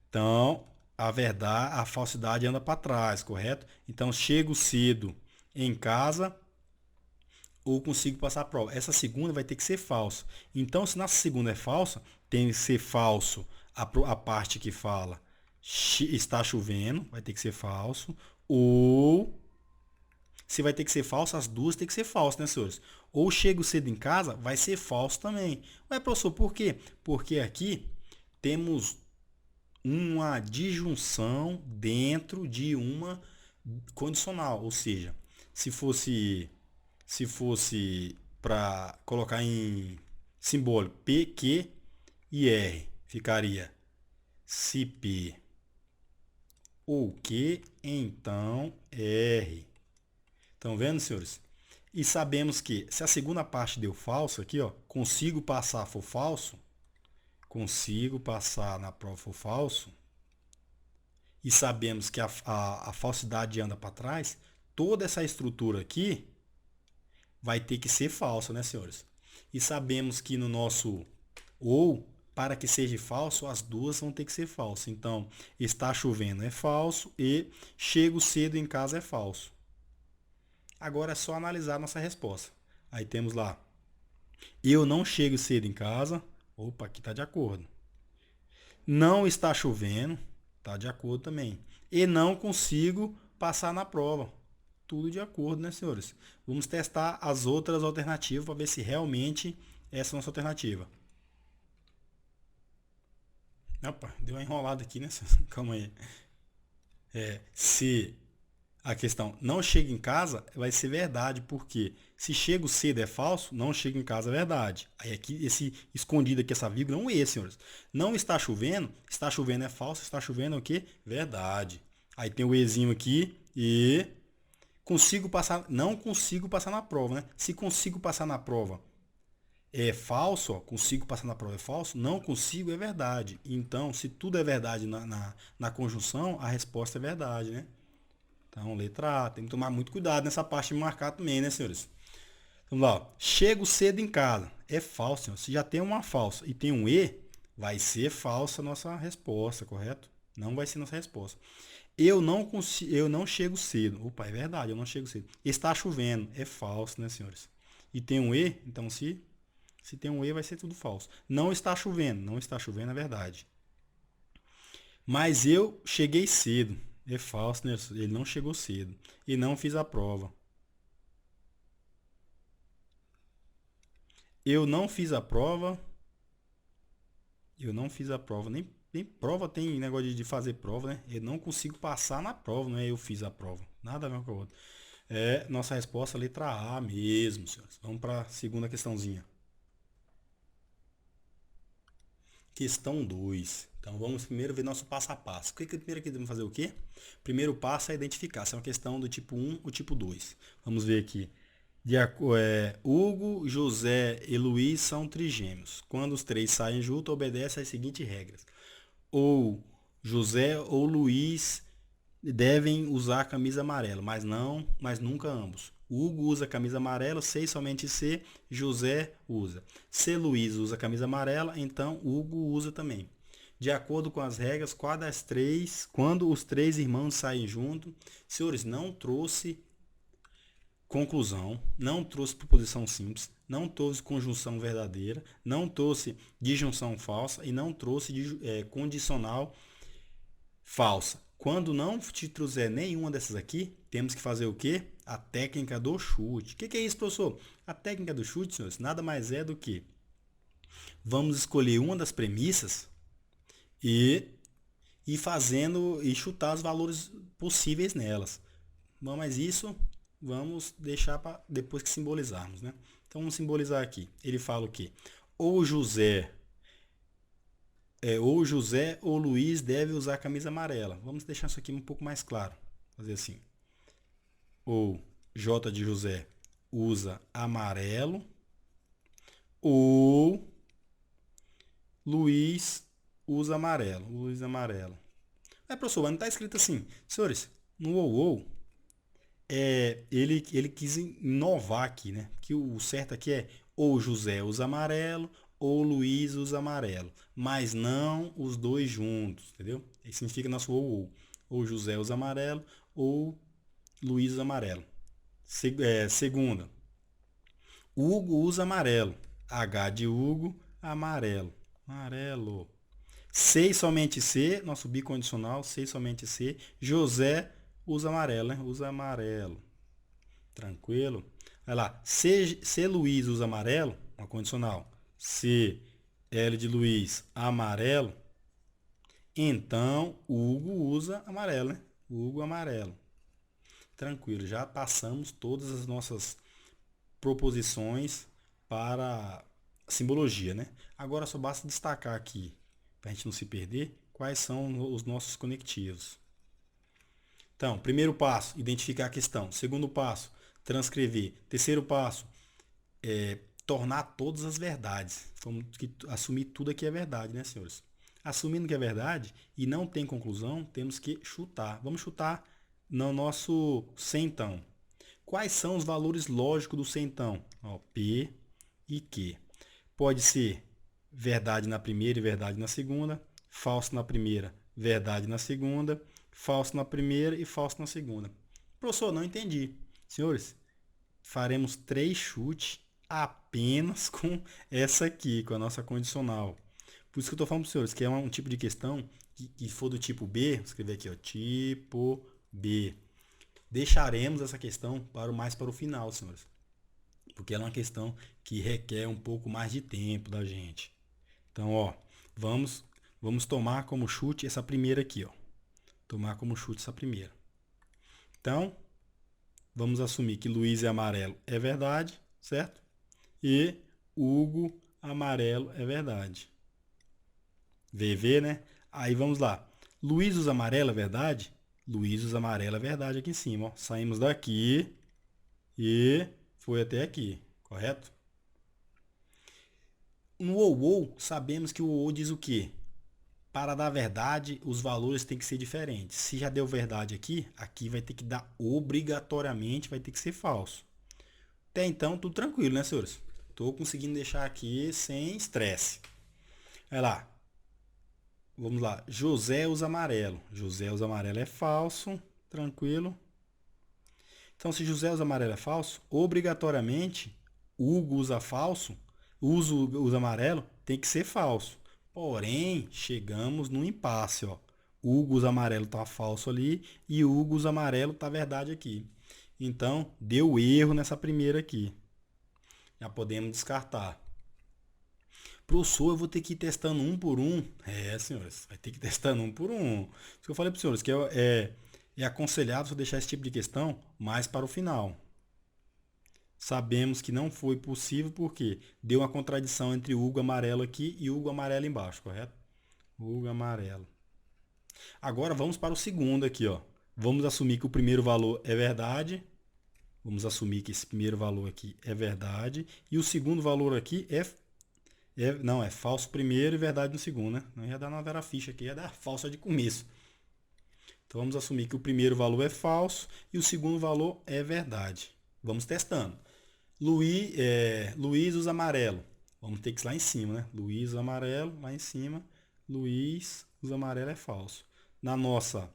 então a falsidade anda para trás, correto? Então, chego cedo em casa ou consigo passar a prova. Essa segunda vai ter que ser falsa. Então, se na segunda é falsa, tem que ser falso a parte que fala está chovendo, vai ter que ser falso. Ou, se vai ter que ser falso, as duas tem que ser falsas, né, senhores? Ou chego cedo em casa, vai ser falso também. Ué, professor, por quê? Porque aqui temos uma disjunção dentro de uma condicional. Ou seja, se fosse para colocar em simbólico P, Q e R, ficaria se P ou Q, então R. Estão vendo, senhores? E sabemos que se a segunda parte deu falso aqui, ó, consigo passar for falso, consigo passar na prova for falso, e sabemos que a falsidade anda para trás, toda essa estrutura aqui vai ter que ser falsa, né, senhores? E sabemos que no nosso ou, para que seja falso, as duas vão ter que ser falsas. Então, está chovendo é falso e chego cedo em casa é falso. Agora é só analisar a nossa resposta. Aí temos lá, eu não chego cedo em casa. Opa, aqui está de acordo. Não está chovendo, está de acordo também. E não consigo passar na prova. Tudo de acordo, né, senhores? Vamos testar as outras alternativas para ver se realmente essa é a nossa alternativa. Opa, deu uma enrolada aqui, né? Calma aí. Se a questão não chega em casa, vai ser verdade, porque se chego cedo é falso, não chego em casa é verdade. Aí aqui, esse escondido aqui, essa vírgula, é um E, senhores. Não está chovendo é falso, está chovendo é o quê? Verdade. Aí tem o Ezinho aqui e consigo passar, não consigo passar na prova, né? Se consigo passar na prova é falso, ó, consigo passar na prova é falso, não consigo é verdade. Então, se tudo é verdade na conjunção, a resposta é verdade, né? Então, letra A, tem que tomar muito cuidado nessa parte de marcar também, né, senhores? Vamos lá, ó. Chego cedo em casa. É falso, senhor. Se já tem uma falsa e tem um E, vai ser falsa a nossa resposta, correto? Não vai ser nossa resposta. Eu não chego cedo. Opa, é verdade, eu não chego cedo. Está chovendo. É falso, né, senhores? e tem um E, então se tem um E vai ser tudo falso. Não está chovendo, não está chovendo é verdade. Mas eu cheguei cedo. É falso, né? Ele não chegou cedo. E não fiz a prova. Eu não fiz a prova. Eu não fiz a prova. Nem prova tem negócio de fazer prova, né? Eu não consigo passar na prova, não é eu fiz a prova. Nada a ver com a outra. É nossa resposta, letra A mesmo, senhores. Vamos para a segunda questãozinha. Questão 2. Então vamos primeiro ver nosso passo a passo. O que primeiro aqui devemos fazer o quê? Primeiro passo é identificar se é uma questão do tipo 1 ou tipo 2. Vamos ver aqui. Hugo, José e Luiz são trigêmeos. Quando os três saem juntos, obedece às seguintes regras. Ou José ou Luiz devem usar camisa amarela, mas nunca ambos. Hugo usa camisa amarela, C e somente C, José usa. Se Luiz usa camisa amarela, então Hugo usa também. De acordo com as regras, quando os três irmãos saem juntos, senhores, não trouxe conclusão, não trouxe proposição simples, não trouxe conjunção verdadeira, não trouxe disjunção falsa e não trouxe condicional falsa. Quando não te trouxer nenhuma dessas aqui, temos que fazer o quê? A técnica do chute. O que é isso, professor? A técnica do chute, senhores, nada mais é do que vamos escolher uma das premissas e fazendo e chutar os valores possíveis nelas. Bom, mas isso vamos deixar para depois que simbolizarmos, né? Então vamos simbolizar aqui. Ele fala o quê? Ou José ou Luiz deve usar camisa amarela. Vamos deixar isso aqui um pouco mais claro. Fazer assim. Ou J de José usa amarelo. Ou Luiz usa amarelo. Luiz amarelo. Professor, mas não está escrito assim. Senhores, no ou ele quis inovar aqui, né? Que o certo aqui é ou José usa amarelo ou Luiz usa amarelo, mas não os dois juntos, entendeu? Isso significa nosso ou José usa amarelo ou Luiz usa amarelo. Segunda, Hugo usa amarelo. H de Hugo, amarelo. Amarelo. C e somente C, nosso bicondicional, C e somente C. José usa amarelo, né? Usa amarelo. Tranquilo? Vai lá. Se Luiz usa amarelo, uma condicional. Se L de Luiz amarelo, então Hugo usa amarelo, né? Hugo amarelo. Tranquilo, já passamos todas as nossas proposições para simbologia, né? Agora só basta destacar aqui, para a gente não se perder, quais são os nossos conectivos. Então, primeiro passo, identificar a questão. Segundo passo, transcrever. Terceiro passo, tornar todas as verdades. Vamos assumir tudo aqui é verdade, né, senhores? Assumindo que é verdade e não tem conclusão, temos que chutar. Vamos chutar no nosso centão. Quais são os valores lógicos do centão? P e Q. Pode ser verdade na primeira e verdade na segunda, falso na primeira, verdade na segunda, falso na primeira e falso na segunda. Professor, não entendi. Senhores, faremos 3 chutes apenas com essa aqui, com a nossa condicional. Por isso que eu estou falando para os senhores, que é um tipo de questão que for do tipo B, vou escrever aqui, ó, tipo B. Deixaremos essa questão mais para o final, senhores. Porque ela é uma questão que requer um pouco mais de tempo da gente. Então, ó, vamos tomar como chute essa primeira aqui, ó. Tomar como chute essa primeira. Então, vamos assumir que Luiz é amarelo é verdade, certo? E Hugo amarelo é verdade. VV, né? Aí vamos lá. Luiz usa amarelo é verdade? Luiz usa amarelo é verdade aqui em cima, ó. Saímos daqui e foi até aqui, correto? No ou, sabemos que o ou diz o quê? Para dar verdade, os valores têm que ser diferentes. Se já deu verdade aqui, aqui vai ter que dar obrigatoriamente, vai ter que ser falso. Até então, tudo tranquilo, né, senhores? Estou conseguindo deixar aqui sem estresse. Vai lá. Vamos lá. José usa amarelo. José usa amarelo é falso. Tranquilo. Então, se José usa amarelo é falso, obrigatoriamente Hugo usa falso, usa amarelo, tem que ser falso. Porém, chegamos no impasse, ó. Hugo usa amarelo tá falso ali e Hugo usa amarelo tá verdade aqui. Então, deu erro nessa primeira aqui. Já podemos descartar. Professor, eu vou ter que ir testando um por um. É, senhores, vai ter que ir testando um por um. Isso que eu falei para os senhores, que é aconselhável você deixar esse tipo de questão mais para o final. Sabemos que não foi possível porque deu uma contradição entre Hugo amarelo aqui e Hugo amarelo embaixo, correto? Hugo amarelo. Agora vamos para o segundo aqui, ó. Vamos assumir que o primeiro valor é verdade. Vamos assumir que esse primeiro valor aqui é verdade. E o segundo valor aqui não, é falso primeiro e verdade no segundo, né? Não ia dar uma vera ficha aqui, ia dar falsa de começo. Então vamos assumir que o primeiro valor é falso e o segundo valor é verdade. Vamos testando. Luiz usa amarelo. Vamos ter que ir lá em cima, né? Luiz usa amarelo, lá em cima. Luiz usa amarelo é falso. Na nossa,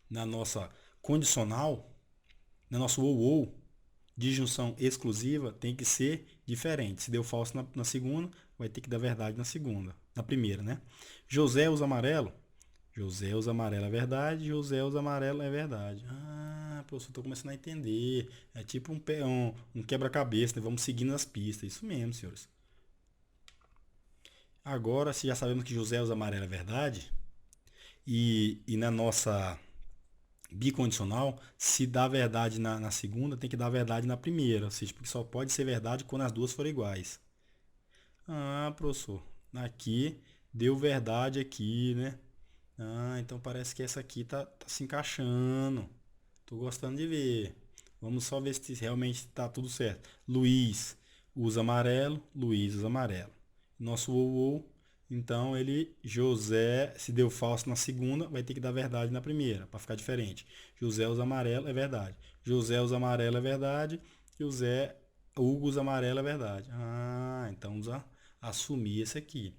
na nossa condicional, na nossa ou de junção exclusiva, tem que ser diferente. Se deu falso na segunda, vai ter que dar verdade na segunda. Na primeira, né? José usa amarelo. José usa amarelo é verdade, José usa amarelo é verdade. Ah, professor, estou começando a entender. É tipo um quebra-cabeça, né? Vamos seguindo as pistas. Isso mesmo, senhores. Agora, se já sabemos que José usa amarelo é verdade, e na nossa bicondicional, se dá verdade na segunda, tem que dar verdade na primeira. Ou seja, porque só pode ser verdade quando as duas forem iguais. Ah, professor, aqui deu verdade aqui, né? Ah, então parece que essa aqui tá se encaixando. Tô gostando de ver. Vamos só ver se realmente tá tudo certo. Luiz usa amarelo, Luiz usa amarelo. Nosso ou, então ele, José, se deu falso na segunda, vai ter que dar verdade na primeira, para ficar diferente. José usa amarelo, é verdade. José usa amarelo, é verdade. José, Hugo usa amarelo, é verdade. Ah, então vamos assumir esse aqui.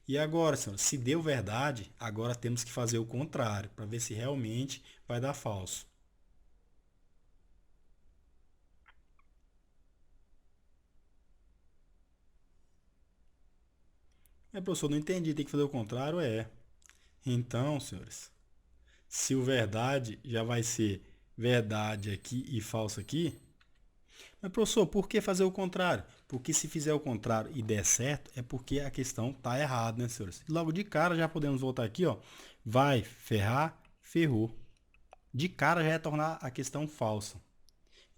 E agora, senhor, se deu verdade, agora temos que fazer o contrário, para ver se realmente vai dar falso. É, professor, não entendi, tem que fazer o contrário? É. Então, senhores, se o verdade já vai ser verdade aqui e falso aqui, mas professor, por que fazer o contrário? Porque se fizer o contrário e der certo, é porque a questão está errada, né, senhores? Logo de cara já podemos voltar aqui, ó. Vai ferrar, ferrou. De cara já é tornar a questão falsa.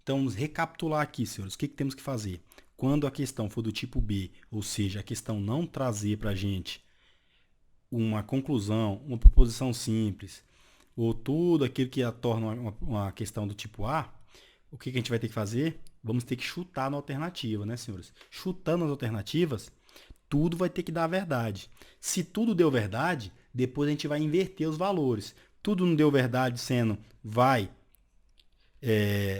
Então, vamos recapitular aqui, senhores. O que temos que fazer? Quando a questão for do tipo B, ou seja, a questão não trazer para a gente uma conclusão, uma proposição simples, ou tudo aquilo que a torna uma questão do tipo A, o que a gente vai ter que fazer? Vamos ter que chutar na alternativa, né, senhores? Chutando as alternativas, tudo vai ter que dar verdade. Se tudo deu verdade, depois a gente vai inverter os valores. Tudo não deu verdade sendo vai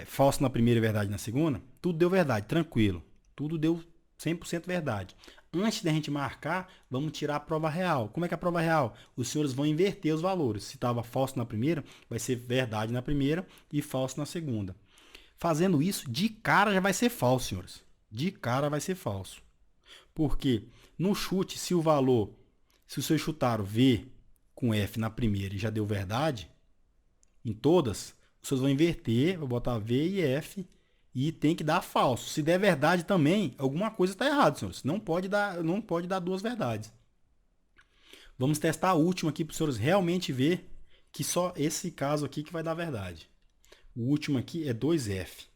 falso na primeira e verdade na segunda, tudo deu verdade, tranquilo. Tudo deu 100% verdade. Antes da gente marcar, vamos tirar a prova real. Como é que é a prova real? Os senhores vão inverter os valores. Se estava falso na primeira, vai ser verdade na primeira e falso na segunda. Fazendo isso, de cara já vai ser falso, senhores. De cara vai ser falso. Porque no chute, se vocês chutaram V com F na primeira e já deu verdade, em todas, vocês vão inverter, vou botar V e F e tem que dar falso. Se der verdade também, alguma coisa está errada, senhores. Não pode dar duas verdades. Vamos testar a última aqui para os senhores realmente ver que só esse caso aqui que vai dar verdade. O último aqui é 2F,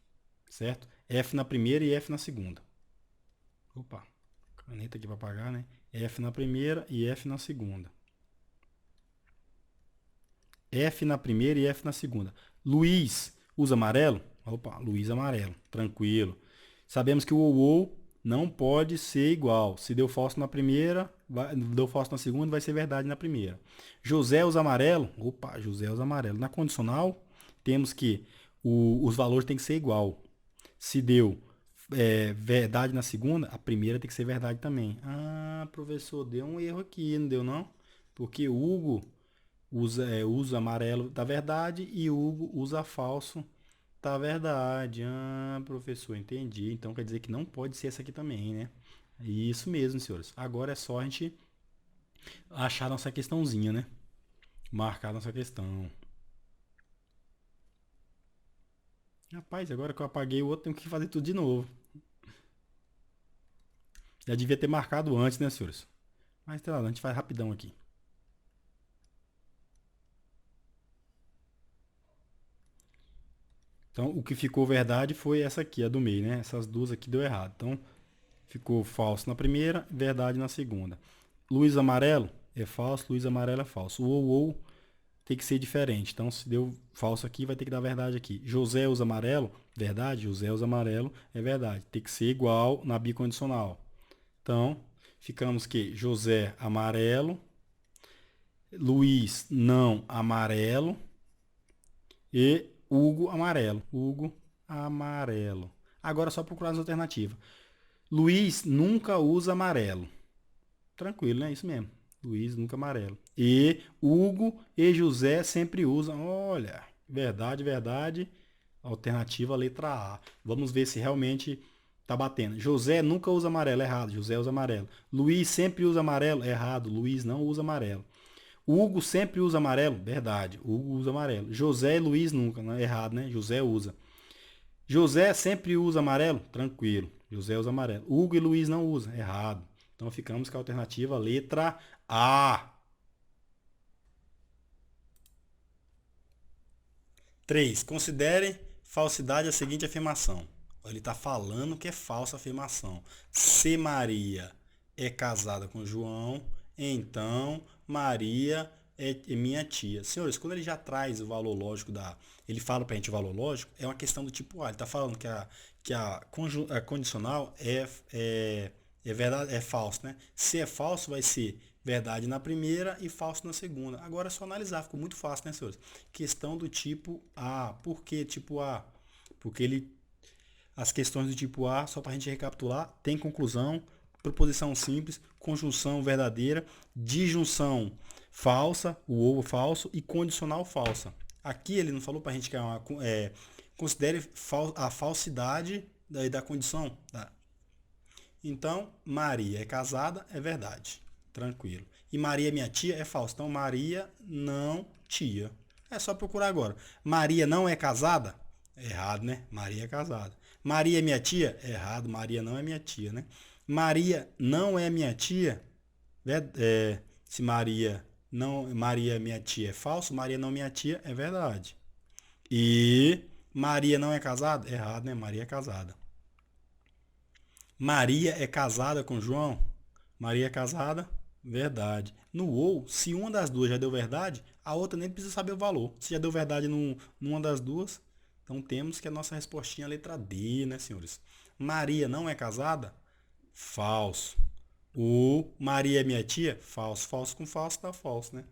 certo? F na primeira e F na segunda. Opa, caneta aqui para apagar, né? F na primeira e F na segunda. F na primeira e F na segunda. Luiz usa amarelo? Opa, Luiz amarelo, tranquilo. Sabemos que o ou não pode ser igual. Se deu falso na primeira, deu falso na segunda, vai ser verdade na primeira. José usa amarelo? Opa, José usa amarelo. Na condicional, temos que os valores têm que ser igual. Se deu verdade na segunda, a primeira tem que ser verdade também. Ah, professor, deu um erro aqui, não deu não? Porque Hugo usa amarelo da verdade e Hugo usa falso Tá verdade. Ah, professor, entendi. Então quer dizer que não pode ser essa aqui também, né? Isso mesmo, senhores. Agora é só a gente achar nossa questãozinha, né? Marcar nossa questão. Rapaz, agora que eu apaguei o outro, tenho que fazer tudo de novo. Já devia ter marcado antes, né, senhores? Mas tá lá, a gente faz rapidão aqui. Então, o que ficou verdade foi essa aqui, a do meio, né? Essas duas aqui deu errado. Então, ficou falso na primeira, verdade na segunda. Luz amarelo é falso, luz amarelo é falso. O ou tem que ser diferente. Então, se deu falso aqui, vai ter que dar verdade aqui. José usa amarelo, verdade. José usa amarelo, é verdade. Tem que ser igual na bicondicional. Então, ficamos que José amarelo, Luiz não amarelo e Hugo amarelo. Hugo amarelo. Agora é só procurar as alternativas. Luiz nunca usa amarelo. Tranquilo, né? Isso mesmo. Luiz nunca amarelo. E Hugo e José sempre usam. Olha, verdade, verdade. Alternativa letra A. Vamos ver se realmente tá batendo. José nunca usa amarelo, errado. José usa amarelo. Luiz sempre usa amarelo, errado. Luiz não usa amarelo. Hugo sempre usa amarelo, verdade. Hugo usa amarelo. José e Luiz nunca, né? Errado, né? José usa. José sempre usa amarelo, tranquilo. José usa amarelo. Hugo e Luiz não usam, errado. Então ficamos com a alternativa letra A. 3. Considere falsidade a seguinte afirmação. Ele está falando que é falsa a afirmação. Se Maria é casada com João, então Maria é minha tia. Senhores, quando ele já traz o valor lógico ele fala para a gente o valor lógico, é uma questão do tipo A. Ele está falando que a condicional é verdade, é falso, né? Se é falso, vai ser verdade na primeira e falso na segunda. Agora é só analisar, ficou muito fácil, né, senhores? Questão do tipo A. Por que tipo A? Porque as questões do tipo A, só para a gente recapitular, tem conclusão, proposição simples, conjunção verdadeira, disjunção falsa, o ou falso, e condicional falsa. Aqui ele não falou para a gente que considere a falsidade da condição. Tá? Então, Maria é casada, é verdade. Tranquilo. E Maria, minha tia, é falso. Então, Maria não tia. É só procurar agora. Maria não é casada? Errado, né? Maria é casada. Maria é minha tia? Errado. Maria não é minha tia, né? Maria não é minha tia? Se Maria é minha tia é falso, Maria não é minha tia é verdade. E Maria não é casada? Errado, né? Maria é casada. Maria é casada com João? Maria é casada? Verdade. No ou, se uma das duas já deu verdade, a outra nem precisa saber o valor. Se já deu verdade numa das duas, então temos que a nossa respostinha é a letra D, né, senhores? Maria não é casada? Falso. O Maria é minha tia? Falso. Falso com falso dá falso, né?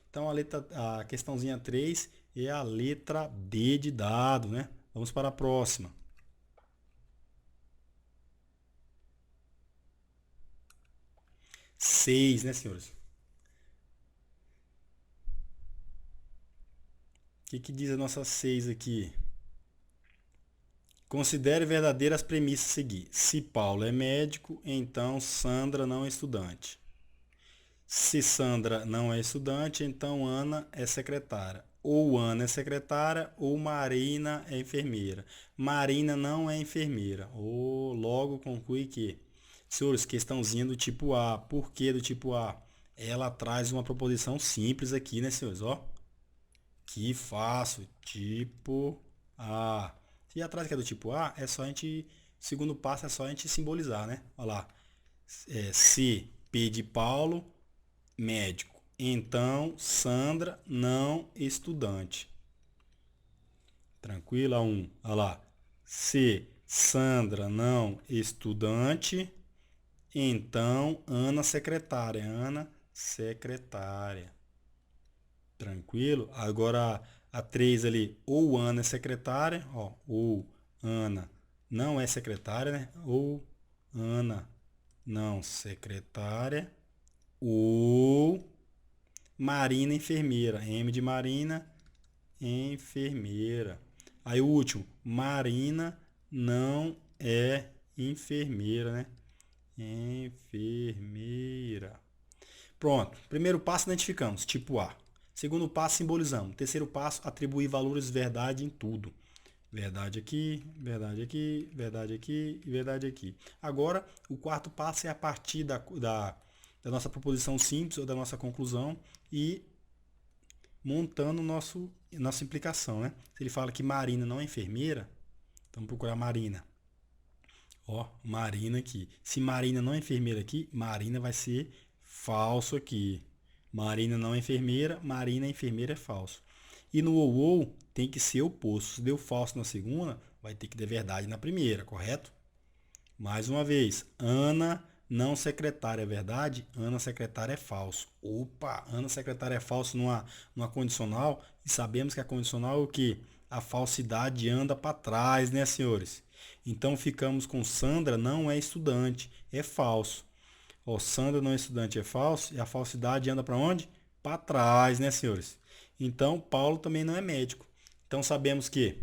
Então a questãozinha 3 é a letra D de dado, né? Vamos para a próxima. 6, né, senhores? O que diz a nossa 6 aqui? Considere verdadeiras premissas a seguir. Se Paulo é médico, então Sandra não é estudante. Se Sandra não é estudante, então Ana é secretária. Ou Ana é secretária, ou Marina é enfermeira. Marina não é enfermeira. Ou logo conclui que. Senhores, questãozinha do tipo A. Por que do tipo A? Ela traz uma proposição simples aqui, né, senhores? Ó, que fácil. Tipo A. Se atrás que é do tipo A, é só a gente. Segundo passo é só a gente simbolizar, né? Olha lá. Se P de Paulo, médico. Então, Sandra, não estudante. Tranquila, um. Olha lá. Se Sandra, não estudante. Então, Ana, secretária. Ana, secretária. Tranquilo? Agora, a 3 ali. Ou Ana é secretária. Ó, ou Ana não é secretária, né? Ou Ana não secretária. Ou Marina, enfermeira. M de Marina, enfermeira. Aí o último, Marina não é enfermeira, né? Enfermeira. Pronto. Primeiro passo, identificamos, tipo A. Segundo passo, simbolizamos. Terceiro passo, atribuir valores de verdade em tudo. Verdade aqui, verdade aqui, verdade aqui e verdade aqui. Agora, o quarto passo é a partir da nossa proposição simples ou da nossa conclusão e montando nossa implicação, né? Se ele fala que Marina não é enfermeira, então vamos procurar Marina. Ó, Marina aqui. Se Marina não é enfermeira aqui, Marina vai ser falso aqui. Marina não é enfermeira, Marina é enfermeira é falso. E no ou tem que ser oposto. Se deu falso na segunda, vai ter que ter verdade na primeira, correto? Mais uma vez, Ana não secretária é verdade, Ana secretária é falso. Opa, Ana secretária é falso numa condicional e sabemos que a condicional é o que? A falsidade anda para trás, né, senhores? Então ficamos com Sandra não é estudante, é falso. Ó, Sandra não é estudante, é falso e a falsidade anda para onde? Para trás, né, senhores? Então Paulo também não é médico. Então sabemos que,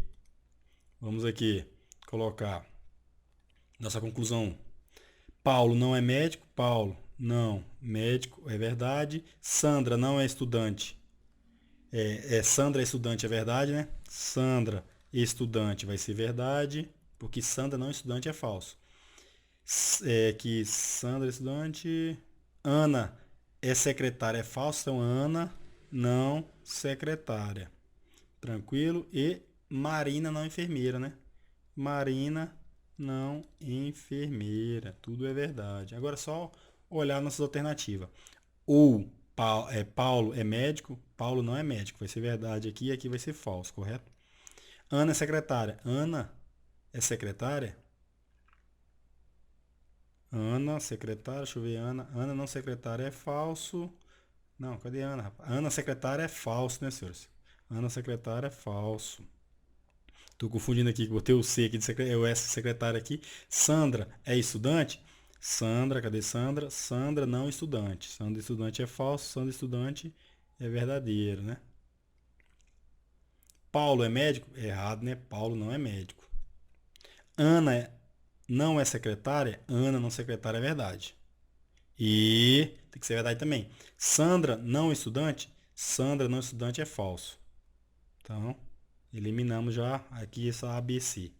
vamos aqui colocar nossa conclusão. Paulo não é médico, Paulo não médico, é verdade. Sandra não é estudante, Sandra é estudante, é verdade, né? Sandra estudante vai ser verdade, porque Sandra não é estudante é falso. Que Sandra é estudante, Ana é secretária é falso, então Ana não secretária. Tranquilo? E Marina não enfermeira, né? Marina não enfermeira. Tudo é verdade. Agora é só olhar nossas alternativas. Ou Paulo é médico, Paulo não é médico. Vai ser verdade aqui e aqui vai ser falso, correto? Ana é secretária. Ana é secretária? Ana, secretária, deixa eu ver, Ana. Ana não secretária é falso. Não, cadê Ana, rapaz? Ana secretária é falso, né, senhores? Ana secretária é falso. Tô confundindo aqui, botei o C aqui, o S secretária aqui. Sandra é estudante? Sandra, cadê Sandra? Sandra não estudante. Sandra estudante é falso, Sandra estudante é verdadeiro, né? Paulo é médico? Errado, né? Paulo não é médico. Ana não é secretária? Ana não secretária é verdade. E tem que ser verdade também. Sandra não estudante? Sandra não estudante é falso. Então, eliminamos já aqui essa ABC.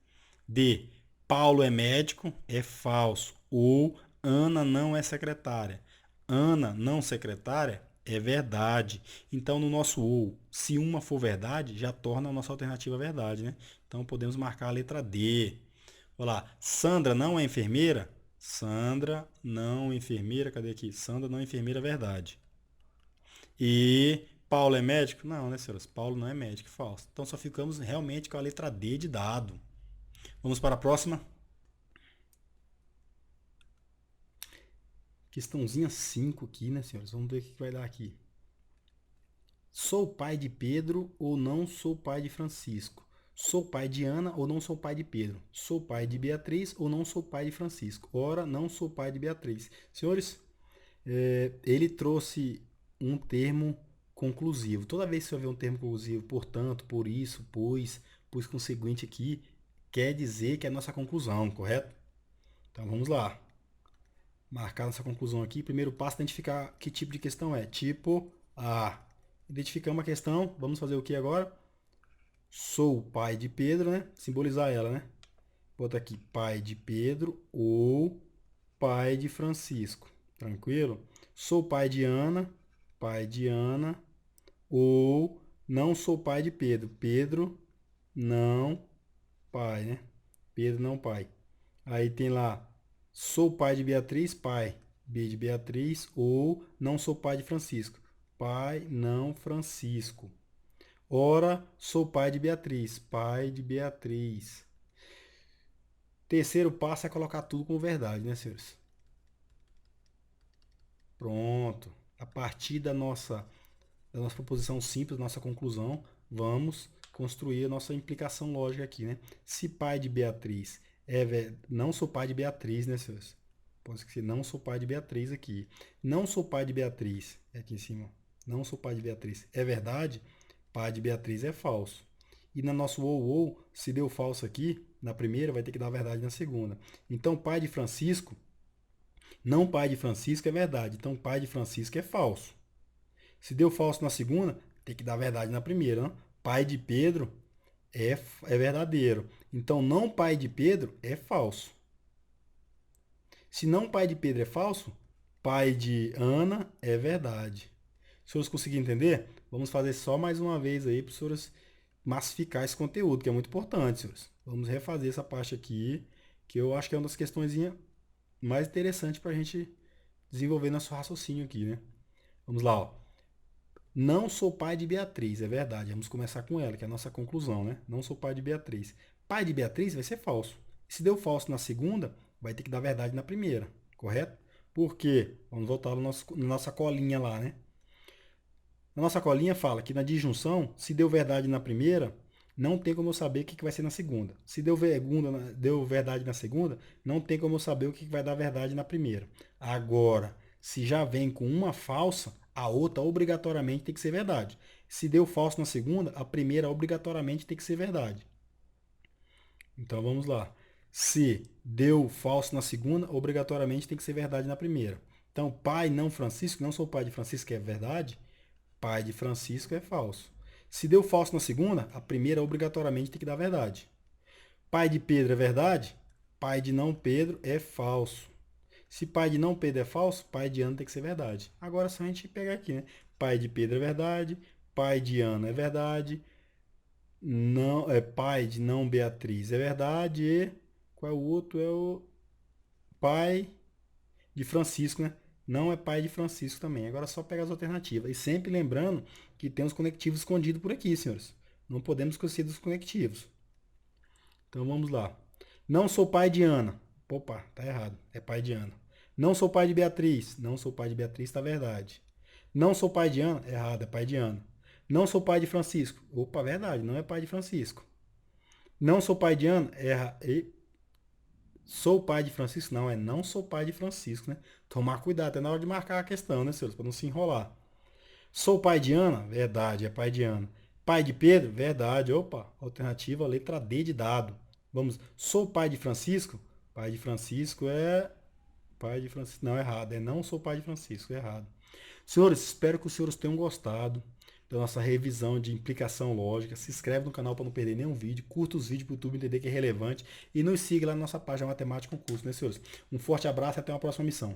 D. Paulo é médico? É falso. Ou Ana não é secretária. Ana não secretária é verdade. Então, no nosso ou, se uma for verdade, já torna a nossa alternativa verdade, né? Então, podemos marcar a letra D. Olá, Sandra não é enfermeira? Sandra não enfermeira, cadê aqui? Sandra não enfermeira, verdade. E Paulo é médico? Não, né, senhoras? Paulo não é médico, falso. Então só ficamos realmente com a letra D de dado. Vamos para a próxima. Questãozinha 5 aqui, né, senhores? Vamos ver o que vai dar aqui. Sou pai de Pedro ou não sou pai de Francisco? Sou pai de Ana ou não sou pai de Pedro? Sou pai de Beatriz ou não sou pai de Francisco? Ora, não sou pai de Beatriz. Senhores, ele trouxe um termo conclusivo. Toda vez que você vê um termo conclusivo, portanto, por isso, pois conseguinte aqui, quer dizer que é a nossa conclusão, correto? Então vamos lá. Marcar nossa conclusão aqui. Primeiro passo, identificar que tipo de questão é. Tipo A. Identificamos a questão. Vamos fazer o que agora? Sou pai de Pedro, né? Simbolizar ela, né? Bota aqui pai de Pedro ou pai de Francisco. Tranquilo? Sou pai de Ana, ou não sou pai de Pedro. Pedro não pai, né? Pedro não pai. Aí tem lá, sou pai de Beatriz, pai. B de Beatriz, ou não sou pai de Francisco. Pai não Francisco. Ora, sou pai de Beatriz, pai de Beatriz. Terceiro passo é colocar tudo como verdade, né, senhores? Pronto. A partir da nossa proposição simples, nossa conclusão, vamos construir a nossa implicação lógica aqui, né? Se pai de Beatriz não sou pai de Beatriz, né, senhores? Pode esquecer, não sou pai de Beatriz aqui. Não sou pai de Beatriz, é aqui em cima. Não sou pai de Beatriz. É verdade? Pai de Beatriz é falso. E na nossa ou, se deu falso aqui, na primeira, vai ter que dar verdade na segunda. Então, pai de Francisco, não pai de Francisco é verdade. Então, pai de Francisco é falso. Se deu falso na segunda, tem que dar verdade na primeira. Não? Pai de Pedro é verdadeiro. Então, não pai de Pedro é falso. Se não pai de Pedro é falso, pai de Ana é verdade. Se os senhores conseguirem entender, vamos fazer só mais uma vez aí para os senhores massificar esse conteúdo, que é muito importante, senhores. Vamos refazer essa parte aqui, que eu acho que é uma das questões mais interessantes para a gente desenvolver nosso raciocínio aqui, né? Vamos lá, ó. Não sou pai de Beatriz, é verdade. Vamos começar com ela, que é a nossa conclusão, né? Não sou pai de Beatriz. Pai de Beatriz vai ser falso. Se deu falso na segunda, vai ter que dar verdade na primeira, correto? Por quê? Vamos voltar na nossa colinha lá, né? Na nossa colinha fala que na disjunção, se deu verdade na primeira, não tem como eu saber o que vai ser na segunda. Se deu verdade na segunda, não tem como eu saber o que vai dar verdade na primeira. Agora, se já vem com uma falsa, a outra obrigatoriamente tem que ser verdade. Se deu falso na segunda, a primeira obrigatoriamente tem que ser verdade. Então vamos lá. Se deu falso na segunda, obrigatoriamente tem que ser verdade na primeira. Então, pai não Francisco, não sou pai de Francisco, é verdade. Pai de Francisco é falso. Se deu falso na segunda, a primeira obrigatoriamente tem que dar verdade. Pai de Pedro é verdade? Pai de não Pedro é falso. Se pai de não Pedro é falso, pai de Ana tem que ser verdade. Agora só a gente pegar aqui, né? Pai de Pedro é verdade, pai de Ana é verdade, não é pai de não Beatriz é verdade e qual é o outro? É o pai de Francisco, né? Não é pai de Francisco também. Agora é só pegar as alternativas. E sempre lembrando que tem os conectivos escondidos por aqui, senhores. Não podemos esquecer dos conectivos. Então vamos lá. Não sou pai de Ana. Opa, tá errado. É pai de Ana. Não sou pai de Beatriz. Não sou pai de Beatriz, tá verdade. Não sou pai de Ana. Errado, é pai de Ana. Não sou pai de Francisco. Opa, verdade, não é pai de Francisco. Não sou pai de Ana. Erra. Sou pai de Francisco? Não, é não sou pai de Francisco, né? Tomar cuidado até na hora de marcar a questão, né, senhores? Para não se enrolar. Sou pai de Ana? Verdade, é pai de Ana. Pai de Pedro? Verdade. Opa, alternativa, letra D de dado. Vamos. Sou pai de Francisco? Pai de Francisco é. Pai de Francisco. Não, errado. É não sou pai de Francisco, errado. Senhores, espero que os senhores tenham gostado da nossa revisão de implicação lógica. Se inscreve no canal para não perder nenhum vídeo. Curta os vídeos para o YouTube entender que é relevante. E nos siga lá na nossa página Matemática com Curso, né, senhores? Um forte abraço e até uma próxima missão.